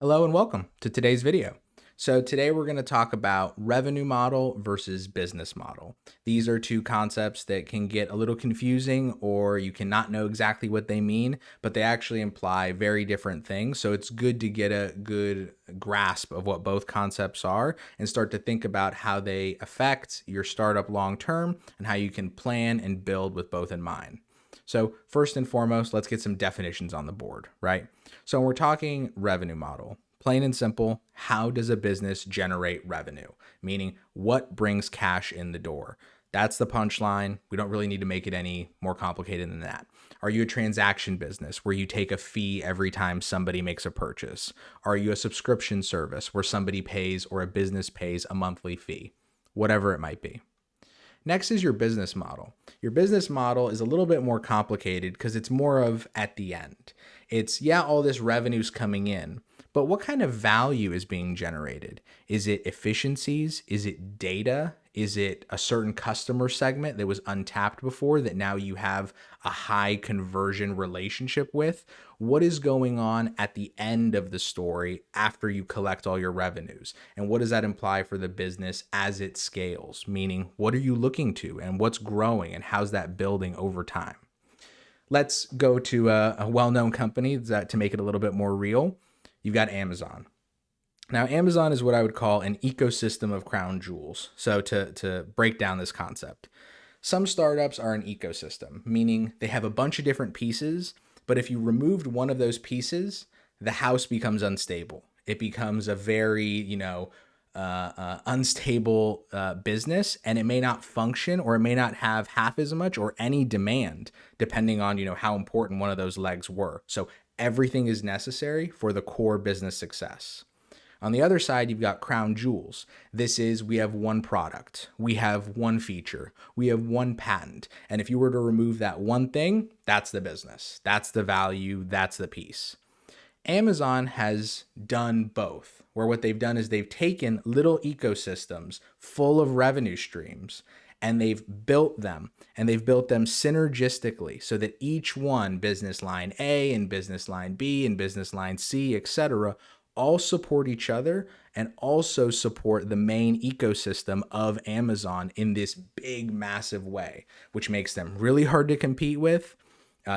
Hello and welcome to today's video. So today we're going to talk about revenue model versus business model. These are two concepts that can get a little confusing or you cannot know exactly what they mean, but they actually imply very different things. So it's good to get a good grasp of what both concepts are and start to think about how they affect your startup long term and how you can plan and build with both in mind. So first and foremost, let's get some definitions on the board, right? So when we're talking revenue model, plain and simple, how does a business generate revenue? Meaning what brings cash in the door? That's the punchline. We don't really need to make it any more complicated than that. Are you a transaction business where you take a fee every time somebody makes a purchase? Are you a subscription service where somebody pays or a business pays a monthly fee? Whatever it might be. Next is your business model. Your business model is a little bit more complicated because it's more of at the end. It's, yeah, all this revenue's coming in, but what kind of value is being generated? Is it efficiencies? Is it data? Is it a certain customer segment that was untapped before that now you have a high conversion relationship with? What is going on at the end of the story after you collect all your revenues? And what does that imply for the business as it scales? Meaning, what are you looking to and what's growing and how's that building over time? Let's go to a well-known company that, to make it a little bit more real, you've got Amazon. Now, Amazon is what I would call an ecosystem of crown jewels. So to break down this concept, some startups are an ecosystem, meaning they have a bunch of different pieces, but if you removed one of those pieces, the house becomes unstable. It becomes a very, unstable business, and it may not function or it may not have half as much or any demand, depending on, how important one of those legs were. So everything is necessary for the core business success. On the other side, you've got crown jewels. This is, we have one product, we have one feature, we have one patent. And if you were to remove that one thing, that's the business, that's the value, that's the piece. Amazon has done both, where what they've done is they've taken little ecosystems full of revenue streams and they've built them synergistically so that each one, business line A and business line B and business line C, etc., all support each other and also support the main ecosystem of Amazon in this big, massive way, which makes them really hard to compete with,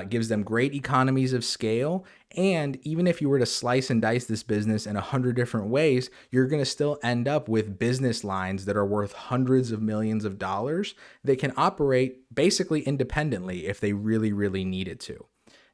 gives them great economies of scale. And even if you were to slice and dice this business in 100 different ways, you're going to still end up with business lines that are worth hundreds of millions of dollars that can operate basically independently if they really, really needed to.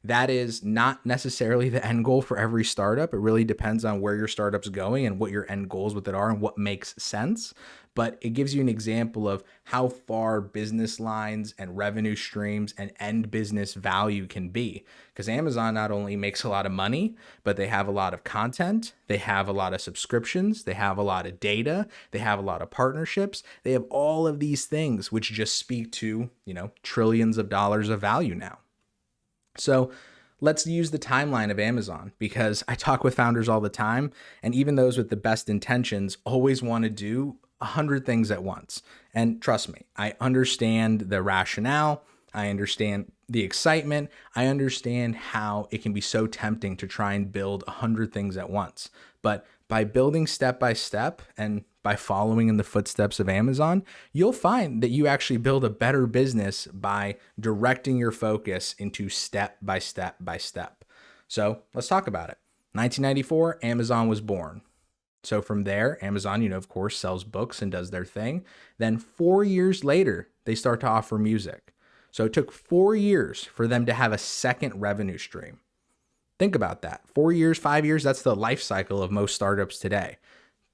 That is not necessarily the end goal for every startup. It really depends on where your startup's going and what your end goals with it are and what makes sense. But it gives you an example of how far business lines and revenue streams and end business value can be. Because Amazon not only makes a lot of money, but they have a lot of content, they have a lot of subscriptions, they have a lot of data, they have a lot of partnerships. They have all of these things which just speak to, trillions of dollars of value now. So let's use the timeline of Amazon, because I talk with founders all the time, and even those with the best intentions always want to do 100 things at once. And trust me, I understand the rationale. I understand the excitement. I understand how it can be so tempting to try and build 100 things at once. But by building step by step and by following in the footsteps of Amazon, you'll find that you actually build a better business by directing your focus into step by step by step. So let's talk about it. 1994, Amazon was born. So from there, Amazon, of course, sells books and does their thing. Then 4 years later, they start to offer music. So it took 4 years for them to have a second revenue stream. Think about that. 4 years, 5 years, that's the life cycle of most startups today.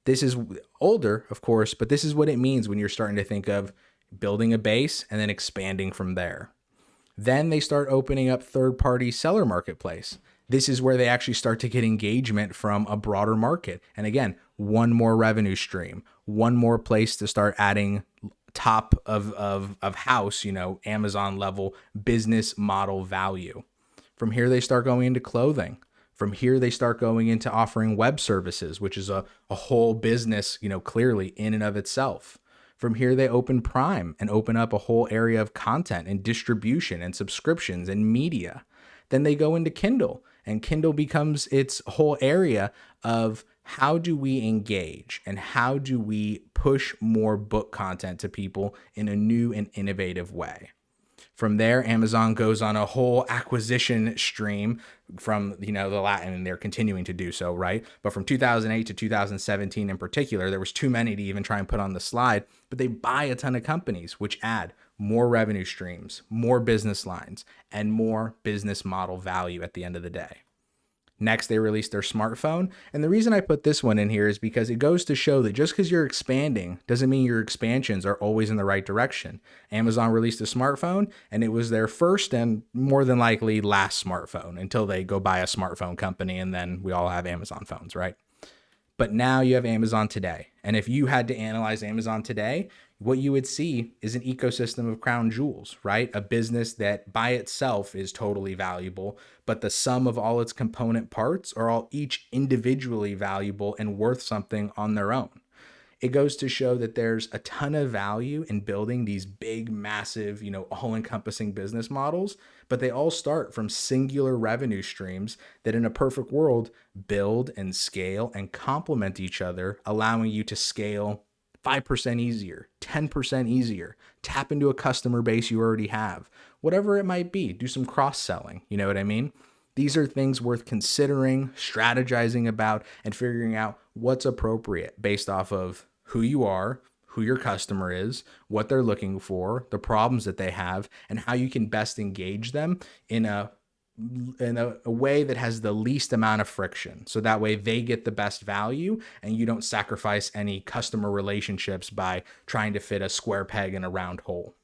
This is older, of course, but this is what it means when you're starting to think of building a base and then expanding from there. Then they start opening up third-party seller marketplace. This is where they actually start to get engagement from a broader market. And again, one more revenue stream, one more place to start adding top of house, Amazon level business model value. From here, they start going into clothing. From here, they start going into offering web services, which is a whole business, clearly in and of itself. From here, they open Prime and open up a whole area of content and distribution and subscriptions and media. Then they go into Kindle And Kindle becomes its whole area of how do we engage and how do we push more book content to people in a new and innovative way. From there, Amazon goes on a whole acquisition stream from, the Latin, and they're continuing to do so, right? But from 2008 to 2017 in particular, there was too many to even try and put on the slide, but they buy a ton of companies, which add more revenue streams, more business lines, and more business model value at the end of the day. Next, they released their smartphone. And the reason I put this one in here is because it goes to show that just because you're expanding doesn't mean your expansions are always in the right direction. Amazon released a smartphone, and it was their first and more than likely last smartphone until they go buy a smartphone company, and then we all have Amazon phones, right? But now you have Amazon today. And if you had to analyze Amazon today, what you would see is an ecosystem of crown jewels, right? A business that by itself is totally valuable, but the sum of all its component parts are all each individually valuable and worth something on their own. It goes to show that there's a ton of value in building these big, massive, all-encompassing business models, but they all start from singular revenue streams that in a perfect world build and scale and complement each other, allowing you to scale 5% easier, 10% easier, tap into a customer base you already have, whatever it might be, do some cross-selling, you know what I mean? These are things worth considering, strategizing about, and figuring out what's appropriate based off of who you are, who your customer is, what they're looking for, the problems that they have, and how you can best engage them in a way that has the least amount of friction. So that way they get the best value and you don't sacrifice any customer relationships by trying to fit a square peg in a round hole.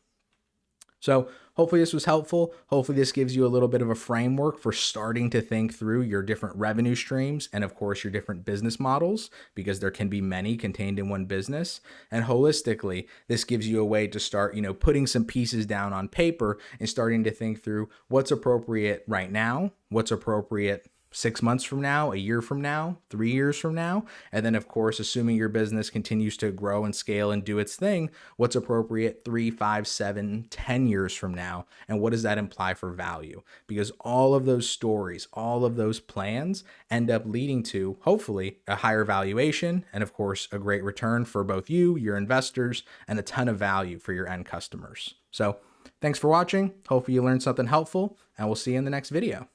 So hopefully this was helpful. Hopefully this gives you a little bit of a framework for starting to think through your different revenue streams and of course your different business models, because there can be many contained in one business. And holistically, this gives you a way to start, putting some pieces down on paper and starting to think through what's appropriate right now, what's appropriate 6 months from now, a year from now, 3 years from now. And then, of course, assuming your business continues to grow and scale and do its thing, what's appropriate 3, 5, 7, 10 years from now? And what does that imply for value? Because all of those stories, all of those plans end up leading to, hopefully, a higher valuation and, of course, a great return for both you, your investors, and a ton of value for your end customers. So thanks for watching. Hopefully you learned something helpful, and we'll see you in the next video.